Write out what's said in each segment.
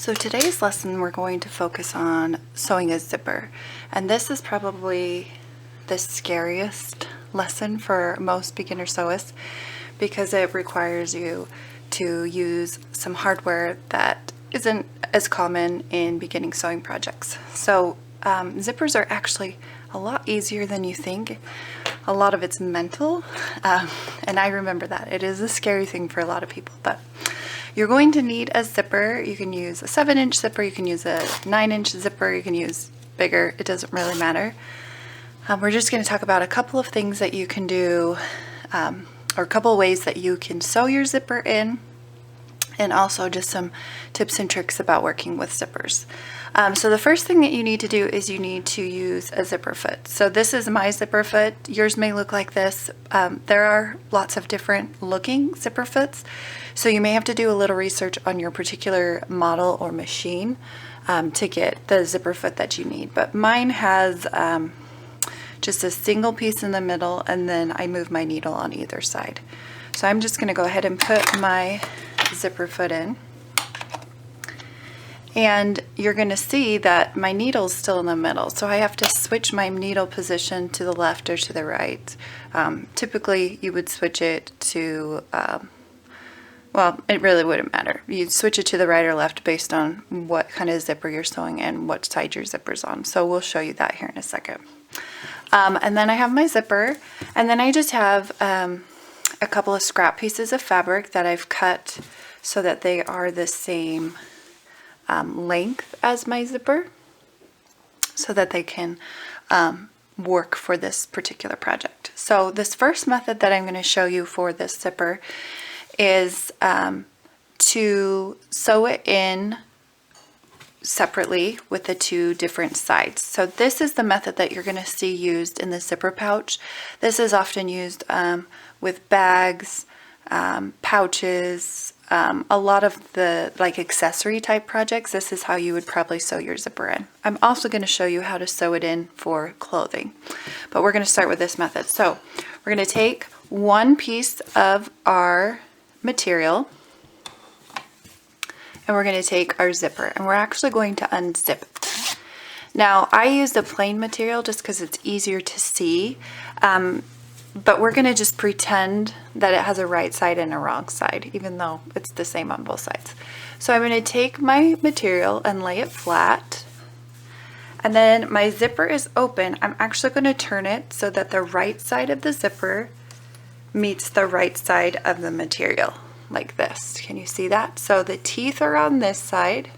So today's lesson we're going to focus on sewing a zipper, and this is probably the scariest lesson for most beginner sewists because it requires you to use some hardware that isn't as common in beginning sewing projects. So zippers are actually a lot easier than you think. A lot of it's mental, and I remember that. It is a scary thing for a lot of people, but you're going to need a zipper. You can use a 7-inch zipper, you can use a 9-inch zipper, you can use bigger, it doesn't really matter. We're just going to talk about a couple of things that you can do, or a couple of ways that you can sew your zipper in, and also just some tips and tricks about working with zippers. So the first thing that you need to do is you need to use a zipper foot. So this is my zipper foot. Yours may look like this. There are lots of different looking zipper foots, so you may have to do a little research on your particular model or machine to get the zipper foot that you need. But mine has just a single piece in the middle, and then I move my needle on either side. So I'm just going to go ahead and put my zipper foot in. And you're going to see that my needle is still in the middle, so I have to switch my needle position to the left or to the right. Typically you would switch it to, well, it really wouldn't matter. You'd switch it to the right or left based on what kind of zipper you're sewing and what side your zipper's on. So we'll show you that here in a second. And then I have my zipper, and then I just have a couple of scrap pieces of fabric that I've cut so that they are the same length as my zipper, so that they can work for this particular project. So this first method that I'm going to show you for this zipper is to sew it in separately with the two different sides. So this is the method that you're going to see used in the zipper pouch. This is often used with bags, pouches, a lot of the accessory type projects. This is how you would probably sew your zipper in. I'm also going to show you how to sew it in for clothing, but we're going to start with this method. So we're going to take one piece of our material, and we're going to take our zipper, and we're actually going to unzip it. Now I used a plain material just because it's easier to see, but we're going to just pretend that it has a right side and a wrong side, even though it's the same on both sides. So I'm going to take my material and lay it flat, and then my zipper is open. I'm actually going to turn it so that the right side of the zipper meets the right side of the material, like this. Can you see that? So the teeth are on this side,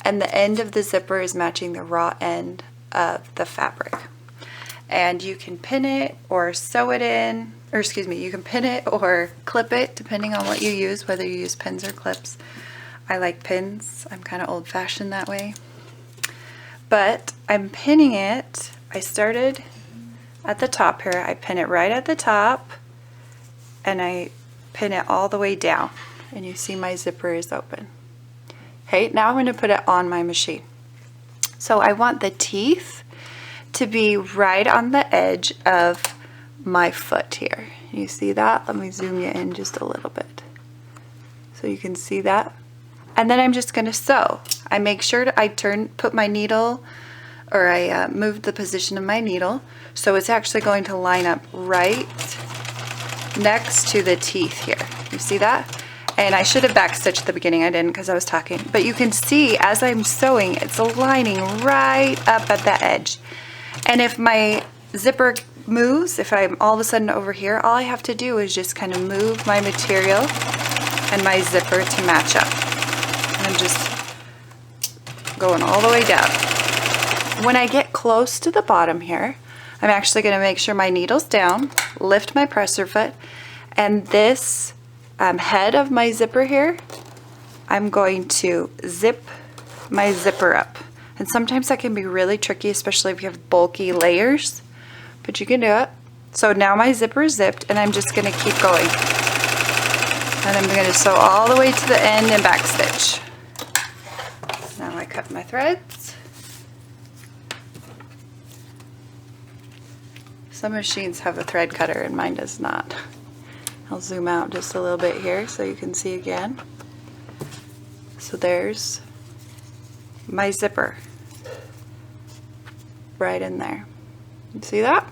and the end of the zipper is matching the raw end of the fabric. And you can pin it or sew it in, or excuse me, you can pin it or clip it depending on what you use, whether you use pins or clips. I like pins. I'm kind of old-fashioned that way. But I'm pinning it. I started at the top here. I pin it right at the top, and I pin it all the way down. And you see my zipper is open. Okay, now I'm going to put it on my machine. So I want the teeth to be right on the edge of my foot here. You see that? Let me zoom you in just a little bit so you can see that. And then I'm just going to sew. I make sure to put my needle, or I move the position of my needle so it's actually going to line up right next to the teeth here. You see that? And I should have backstitched at the beginning. I didn't because I was talking. But you can see as I'm sewing, it's lining right up at the edge. And if my zipper moves, if I'm all of a sudden over here, all I have to do is just kind of move my material and my zipper to match up. And I'm just going all the way down. When I get close to the bottom here, I'm actually going to make sure my needle's down, lift my presser foot, and this head of my zipper here, I'm going to zip my zipper up. And sometimes that can be really tricky, especially if you have bulky layers, but you can do it. So now my zipper is zipped, and I'm just going to keep going. And I'm going to sew all the way to the end and backstitch. Now I cut my threads. Some machines have a thread cutter and mine does not. I'll zoom out just a little bit here so you can see again. So there's my zipper right in there. You see that?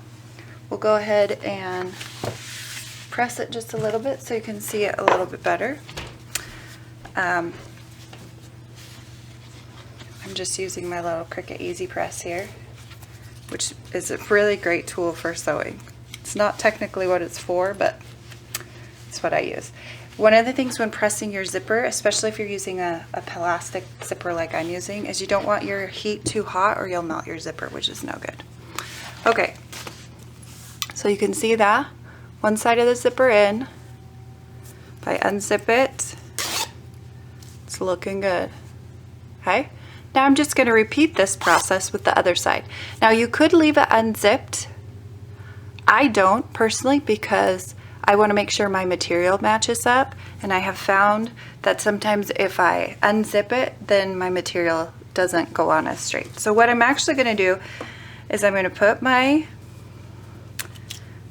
We'll go ahead and press it just a little bit so you can see it a little bit better. I'm just using my little Cricut Easy Press here, which is a really great tool for sewing. It's not technically what it's for, but it's what I use. One of the things when pressing your zipper, especially if you're using a plastic zipper like I'm using, is you don't want your heat too hot or you'll melt your zipper, which is no good. Okay, so you can see that one side of the zipper in. If I unzip it, it's looking good. Okay, now I'm just going to repeat this process with the other side. Now you could leave it unzipped. I don't personally, because I want to make sure my material matches up, and I have found that sometimes if I unzip it, then my material doesn't go on as straight. So what I'm actually going to do is I'm going to put my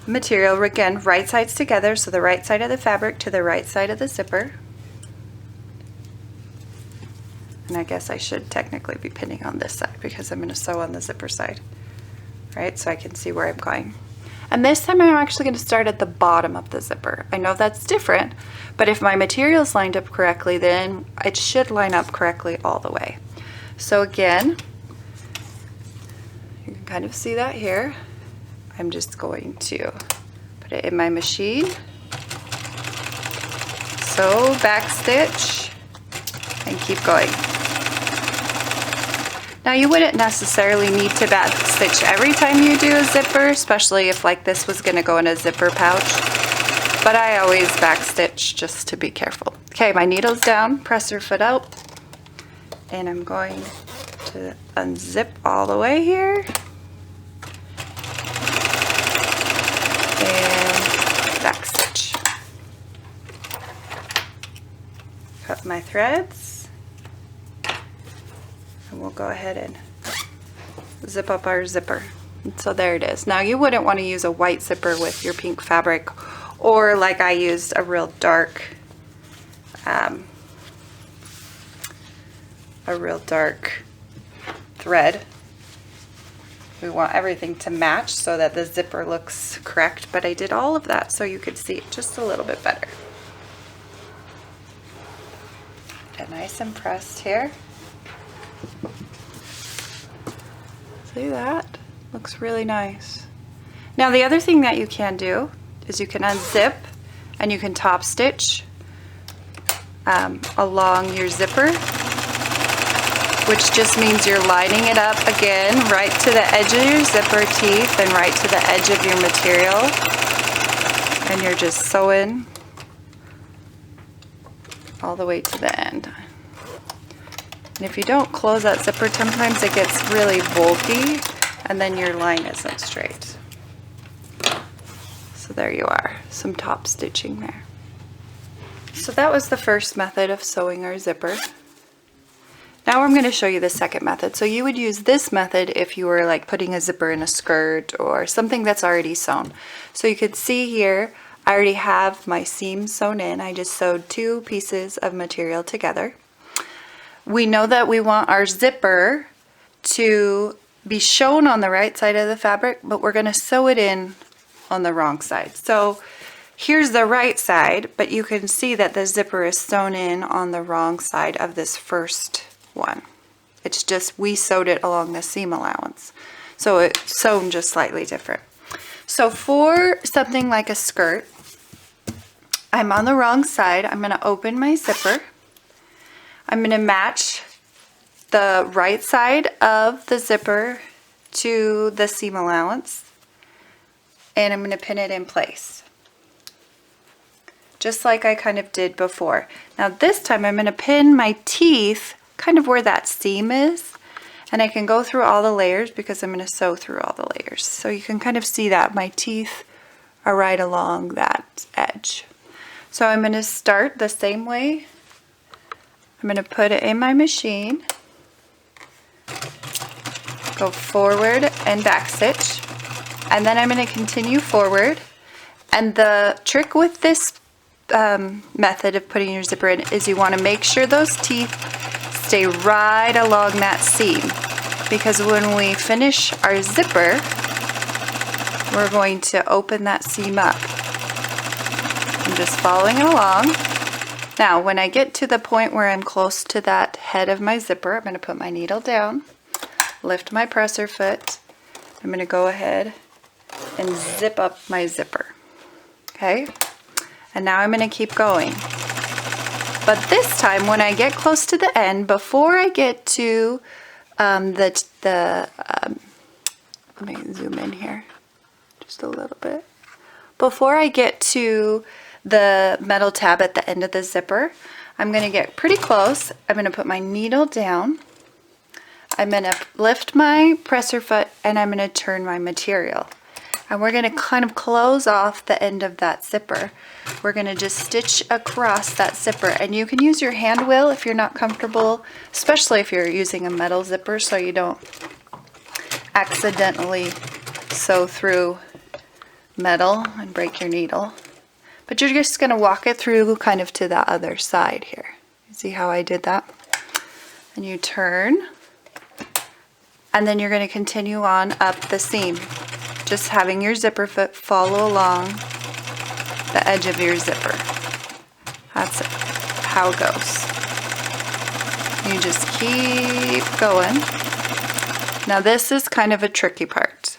material, again, right sides together, so the right side of the fabric to the right side of the zipper. And I guess I should technically be pinning on this side because I'm going to sew on the zipper side, right? So I can see where I'm going. And this time I'm actually going to start at the bottom of the zipper. I know that's different, but if my material is lined up correctly, then it should line up correctly all the way. So again, you can kind of see that here. I'm just going to put it in my machine, sew, back stitch, and keep going. Now you wouldn't necessarily need to back stitch every time you do a zipper, especially if like this was going to go in a zipper pouch, but I always back stitch just to be careful. Okay, my needle's down, presser foot out, and I'm going to unzip all the way here, and back stitch. Cut my threads. And we'll go ahead and zip up our zipper. And so there it is. Now you wouldn't want to use a white zipper with your pink fabric, or like I used a real dark thread. We want everything to match so that the zipper looks correct, but I did all of that so you could see it just a little bit better. Get nice and pressed here. See that? Looks really nice. Now the other thing that you can do is you can unzip and you can top stitch along your zipper, which just means you're lining it up again right to the edge of your zipper teeth and right to the edge of your material, and you're just sewing all the way to the end. And if you don't close that zipper, sometimes it gets really bulky and then your line isn't straight. So there you are, some top stitching there. So that was the first method of sewing our zipper. Now I'm going to show you the second method. So you would use this method if you were like putting a zipper in a skirt or something that's already sewn. So you could see here, I already have my seam sewn in. I just sewed 2 pieces of material together. We know that we want our zipper to be shown on the right side of the fabric, but we're going to sew it in on the wrong side. So here's the right side, but you can see that the zipper is sewn in on the wrong side of this first one. It's just we sewed it along the seam allowance. So it's sewn just slightly different. So for something like a skirt, I'm on the wrong side. I'm going to open my zipper. I'm going to match the right side of the zipper to the seam allowance, and I'm going to pin it in place, just like I kind of did before. Now this time I'm going to pin my teeth kind of where that seam is, and I can go through all the layers because I'm going to sew through all the layers. So you can kind of see that my teeth are right along that edge. So I'm going to start the same way. I'm going to put it in my machine, go forward and back stitch, and then I'm going to continue forward. And the trick with this method of putting your zipper in is you want to make sure those teeth stay right along that seam, because when we finish our zipper, we're going to open that seam up. I'm just following it along. Now, when I get to the point where I'm close to that head of my zipper, I'm going to put my needle down, lift my presser foot. I'm going to go ahead and zip up my zipper. Okay? And now I'm going to keep going. But this time, when I get close to the end, before I get to let me zoom in here just a little bit. Before I get to the metal tab at the end of the zipper, I'm going to get pretty close. I'm going to put my needle down. I'm going to lift my presser foot and I'm going to turn my material. And we're going to kind of close off the end of that zipper. We're going to just stitch across that zipper. And you can use your hand wheel if you're not comfortable, especially if you're using a metal zipper so you don't accidentally sew through metal and break your needle. But you're just going to walk it through kind of to the other side here. You see how I did that? And you turn. And then you're going to continue on up the seam. Just having your zipper foot follow along the edge of your zipper. That's how it goes. You just keep going. Now this is kind of a tricky part.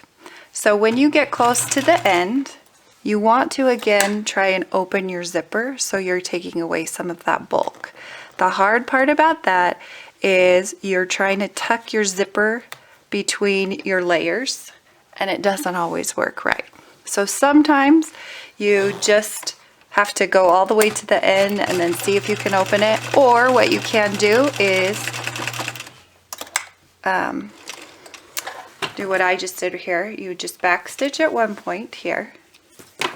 So when you get close to the end, you want to again try and open your zipper so you're taking away some of that bulk. The hard part about that is you're trying to tuck your zipper between your layers, and it doesn't always work right. So sometimes you just have to go all the way to the end and then see if you can open it. Or what you can do is do what I just did here. You just back stitch at one point here. You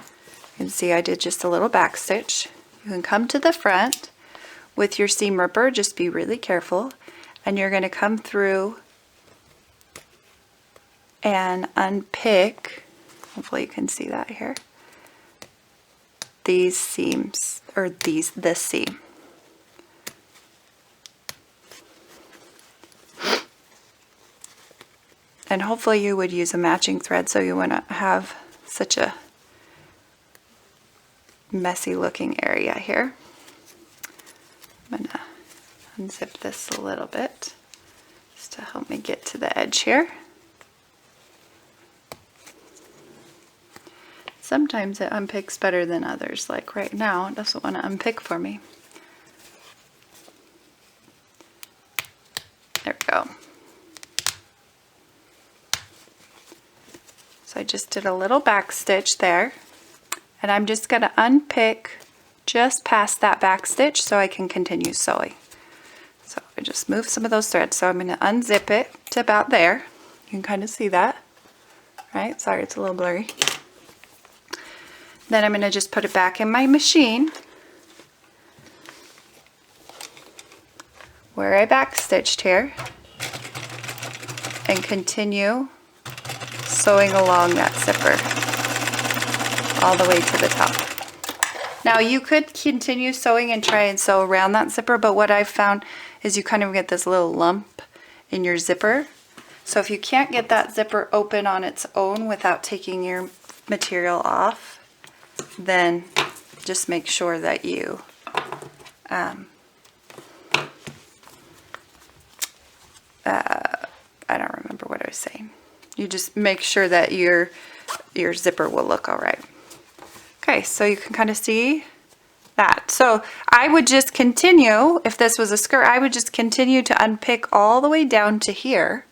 can see I did just a little back stitch. You can come to the front with your seam ripper, just be really careful, and you're going to come through and unpick, hopefully you can see that here, these seams, or this seam. And hopefully you would use a matching thread so you wouldn't have such a messy looking area here. I'm going to unzip this a little bit just to help me get to the edge here. Sometimes it unpicks better than others, like right now it doesn't want to unpick for me. There we go. So I just did a little back stitch there, and I'm just going to unpick just past that back stitch so I can continue sewing. So I just moved some of those threads, so I'm going to unzip it to about there. You can kind of see that, right? Sorry, it's a little blurry. Then I'm going to just put it back in my machine where I back stitched here and continue sewing along that zipper all the way to the top. Now you could continue sewing and try and sew around that zipper, but what I've found is you kind of get this little lump in your zipper. So if you can't get that zipper open on its own without taking your material off, then just make sure that you I don't remember what I was saying. You just make sure that your zipper will look all right. Okay, so you can kind of see that. So I would just continue, if this was a skirt, I would just continue to unpick all the way down to here,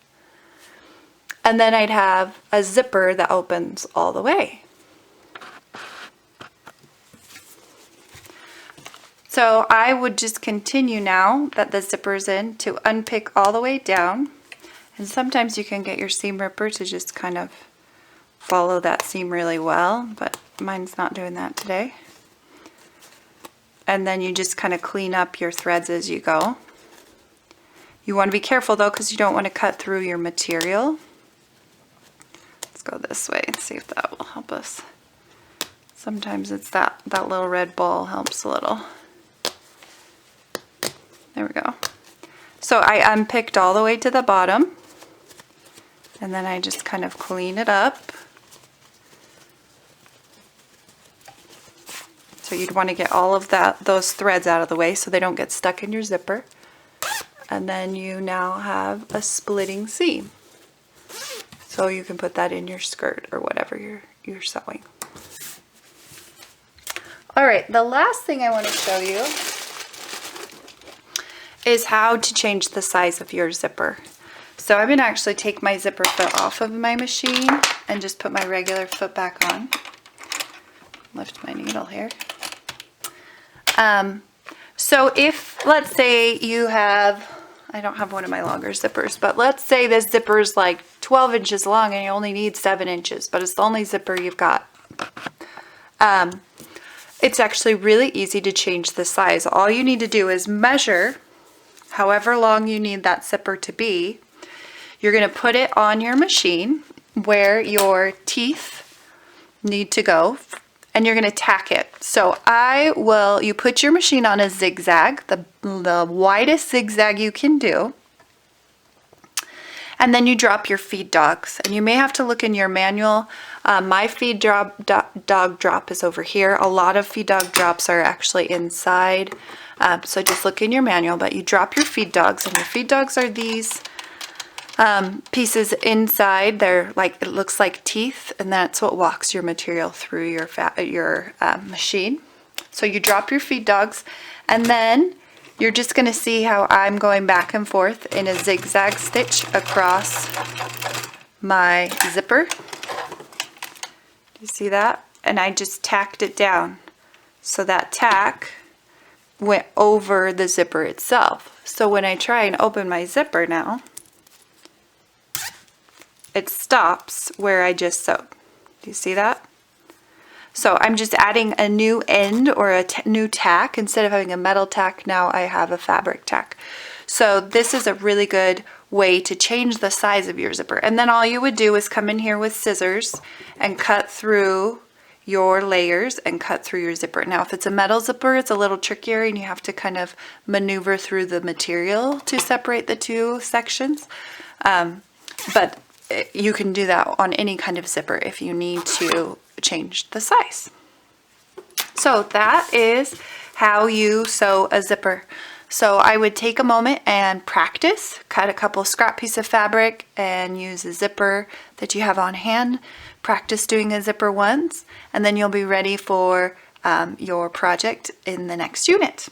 and then I'd have a zipper that opens all the way. So I would just continue now that the zipper's in to unpick all the way down. And sometimes you can get your seam ripper to just kind of follow that seam really well, but mine's not doing that today. And then you just kind of clean up your threads as you go. You want to be careful though, because you don't want to cut through your material. Let's go this way and see if that will help us. Sometimes it's that little red ball helps a little. There we go. So I unpicked all the way to the bottom, and then I just kind of clean it up. So you'd want to get all of those threads out of the way so they don't get stuck in your zipper. And then you now have a splitting seam. So you can put that in your skirt or whatever you're sewing. All right, the last thing I want to show you is how to change the size of your zipper. So I'm going to actually take my zipper foot off of my machine and just put my regular foot back on. Lift my needle here. So if, let's say you have, I don't have one of my longer zippers, but let's say this zipper is like 12 inches long and you only need 7 inches, but it's the only zipper you've got. It's actually really easy to change the size. All you need to do is measure however long you need that zipper to be. You're going to put it on your machine where your teeth need to go, and you're going to tack it. So you put your machine on a zigzag, the widest zigzag you can do, and then you drop your feed dogs. And you may have to look in your manual. My feed dog drop is over here. A lot of feed dog drops are actually inside. So just look in your manual, but you drop your feed dogs, and your feed dogs are these pieces inside. They're like, it looks like teeth, and that's what walks your material through your machine. So you drop your feed dogs, and then you're just going to see how I'm going back and forth in a zigzag stitch across my zipper. Do you see that? And I just tacked it down. So that tack went over the zipper itself. So when I try and open my zipper now, it stops where I just sewed. Do you see that? So I'm just adding a new end or a new tack. Instead of having a metal tack, now I have a fabric tack. So this is a really good way to change the size of your zipper. And then all you would do is come in here with scissors and cut through your layers and cut through your zipper. Now if it's a metal zipper, it's a little trickier and you have to kind of maneuver through the material to separate the two sections. But you can do that on any kind of zipper if you need to change the size. So that is how you sew a zipper. So I would take a moment and practice, cut a couple scrap pieces of fabric and use a zipper that you have on hand. Practice doing a zipper once, and then you'll be ready for your project in the next unit.